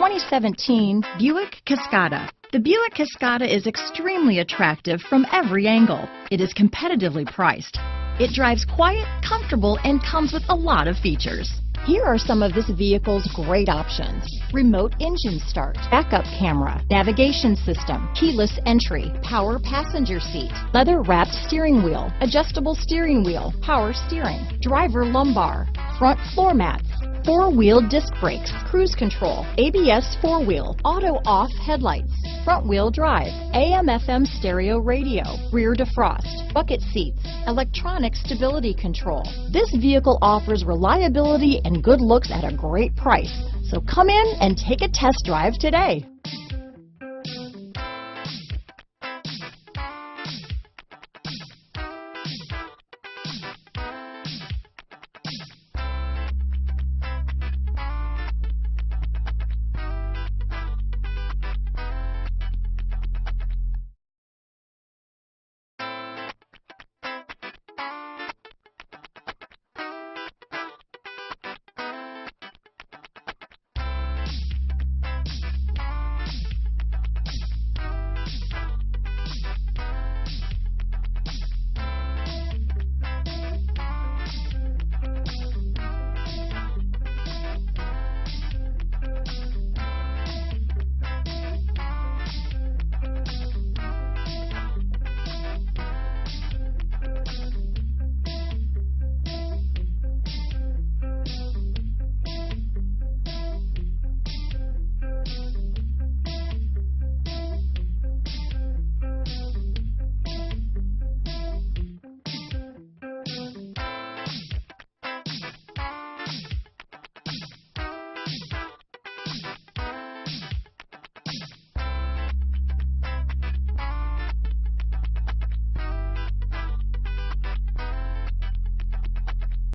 2017 Buick Cascada. The Buick Cascada is extremely attractive from every angle. It is competitively priced. It drives quiet, comfortable, and comes with a lot of features. Here are some of this vehicle's great options: remote engine start, backup camera, navigation system, keyless entry, power passenger seat, leather-wrapped steering wheel, adjustable steering wheel, power steering, driver lumbar, front floor mats, four-wheel disc brakes, cruise control, ABS four-wheel, auto-off headlights, front-wheel drive, AM/FM stereo radio, rear defrost, bucket seats, electronic stability control. This vehicle offers reliability and good looks at a great price. So come in and take a test drive today.